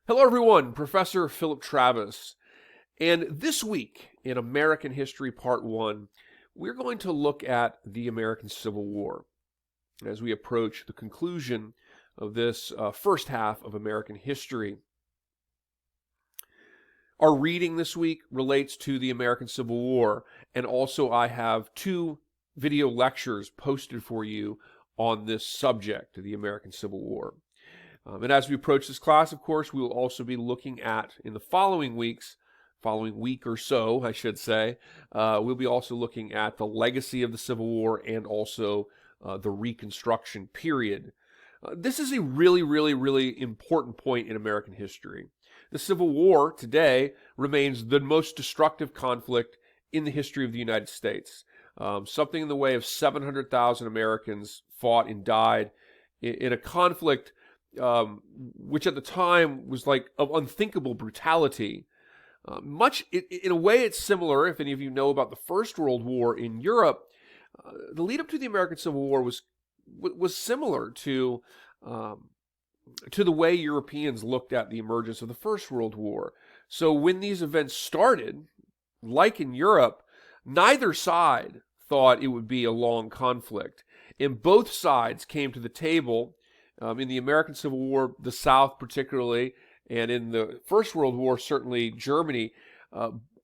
Hello, everyone. Professor Philip Travis. And this week in American History Part 1, we're going to look at the American Civil War as we approach the conclusion of this first half of American history. Our reading this week relates to the American Civil War, and also I have 2 video lectures posted for you on this subject, the American Civil War. And as we approach this class, of course, we will also be looking at, in the following week or so, I should say, we'll be also looking at the legacy of the Civil War and also the Reconstruction period. This is a really important point in American history. The Civil War today remains the most destructive conflict in the history of the United States. Something in the way of 700,000 Americans fought and died in a conflict which at the time was like of unthinkable brutality. In a way, it's similar, if any of you know about the First World War in Europe. The lead up to the American Civil War was similar to the way Europeans looked at the emergence of the First World War. So when these events started, like in Europe, neither side thought it would be a long conflict, and both sides came to the table. In the American Civil War, the South particularly, and in the First World War, certainly Germany,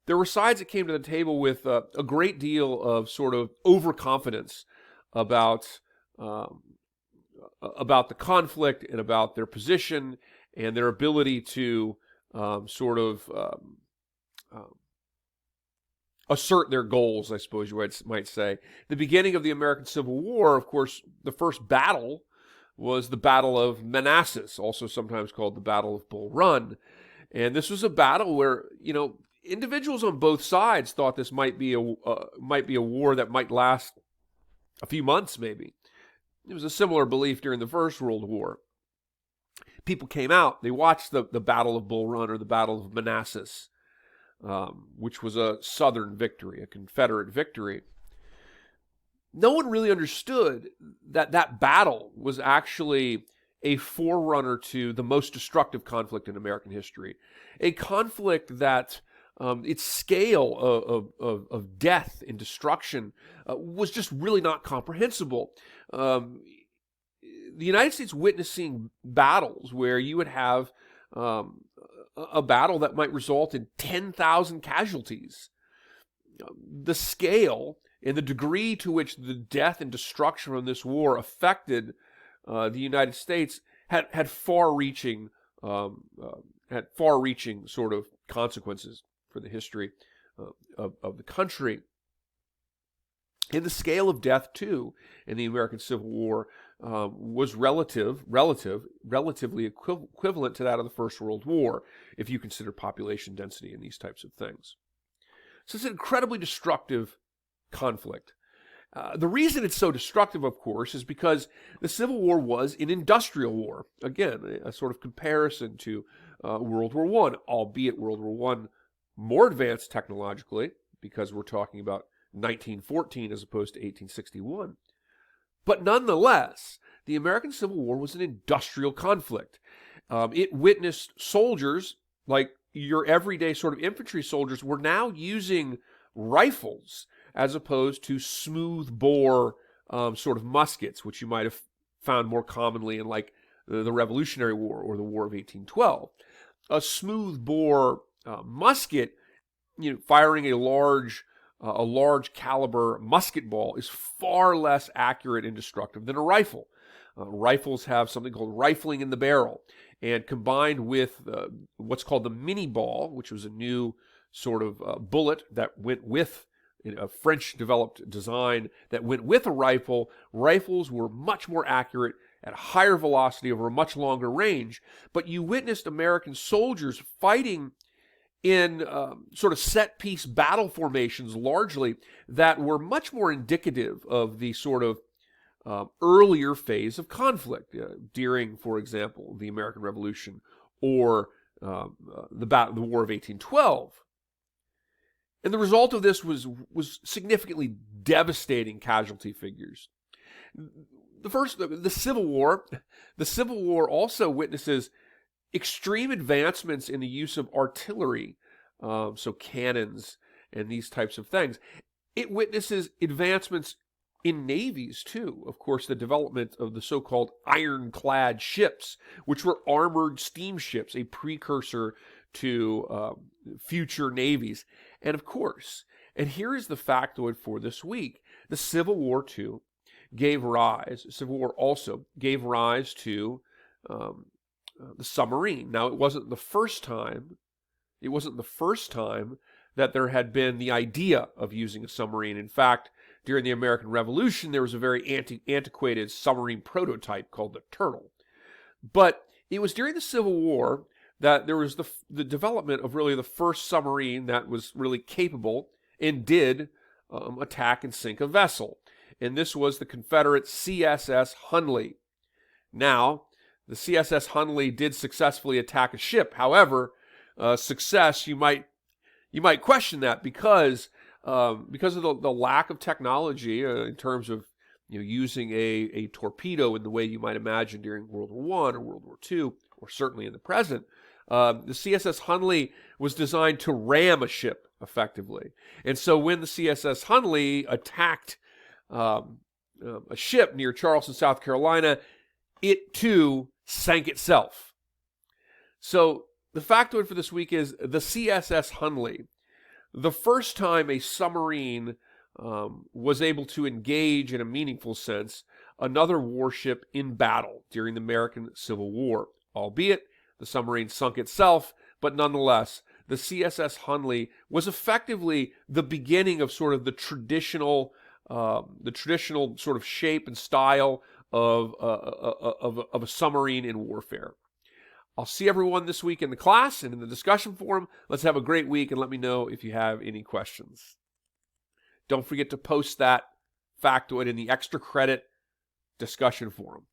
there were sides that came to the table with a great deal of sort of overconfidence about the conflict and about their position and their ability to assert their goals, I suppose you might say. The beginning of the American Civil War, of course, the first battle was the Battle of Manassas, also sometimes called the Battle of Bull Run. And this was a battle where, individuals on both sides thought this might be a war that might last a few months, maybe. It was a similar belief during the First World War. People came out, they watched the Battle of Bull Run or the Battle of Manassas, which was a Southern victory, a Confederate victory. No one really understood that battle was actually a forerunner to the most destructive conflict in American history. A conflict that its scale of death and destruction was just really not comprehensible. The United States witnessing battles where you would have a battle that might result in 10,000 casualties. The scale and the degree to which the death and destruction from this war affected the United States had far-reaching sort of consequences for the history of the country. And the scale of death too in the American Civil War was relatively equivalent to that of the First World War, if you consider population density and these types of things. So it's an incredibly destructive conflict. The reason it's so destructive, of course, is because the Civil War was an industrial war. Again, a sort of comparison to World War I, albeit World War I more advanced technologically, because we're talking about 1914 as opposed to 1861. But nonetheless, the American Civil War was an industrial conflict. It witnessed soldiers, like your everyday sort of infantry soldiers, were now using rifles as opposed to smooth bore sort of muskets, which you might have found more commonly in like the Revolutionary War or the War of 1812. A smooth bore musket, firing a large caliber musket ball is far less accurate and destructive than a rifle. Rifles have something called rifling in the barrel, and combined with what's called the mini ball, which was a new sort of bullet that went with a French-developed design that went with a rifle. Rifles were much more accurate at a higher velocity over a much longer range, but you witnessed American soldiers fighting in sort of set-piece battle formations largely that were much more indicative of the sort of earlier phase of conflict during, for example, the American Revolution or the War of 1812. And the result of this was significantly devastating casualty figures. The Civil War also witnesses extreme advancements in the use of artillery, so cannons and these types of things. It witnesses advancements in navies, too. Of course, the development of the so-called ironclad ships, which were armored steamships, a precursor to future navies. And of course, and here is the factoid for this week, the Civil War, too, Civil War also gave rise to the submarine. Now, it wasn't the first time that there had been the idea of using a submarine. In fact, during the American Revolution, there was a very antiquated submarine prototype called the Turtle. But it was during the Civil War that there was the development of really the first submarine that was really capable and did attack and sink a vessel. And this was the Confederate CSS Hunley. Now, the CSS Hunley did successfully attack a ship. However, success, you might question that because of the lack of technology in terms of using a torpedo in the way you might imagine during World War I or World War II, or certainly in the present. The CSS Hunley was designed to ram a ship effectively. And so when the CSS Hunley attacked a ship near Charleston, South Carolina, it too sank itself. So the factoid for this week is the CSS Hunley. The first time a submarine was able to engage in a meaningful sense another warship in battle during the American Civil War, albeit the submarine sunk itself, but nonetheless, the CSS Hunley was effectively the beginning of sort of the traditional sort of shape and style of a submarine in warfare. I'll see everyone this week in the class and in the discussion forum. Let's have a great week, and let me know if you have any questions. Don't forget to post that factoid in the extra credit discussion forum.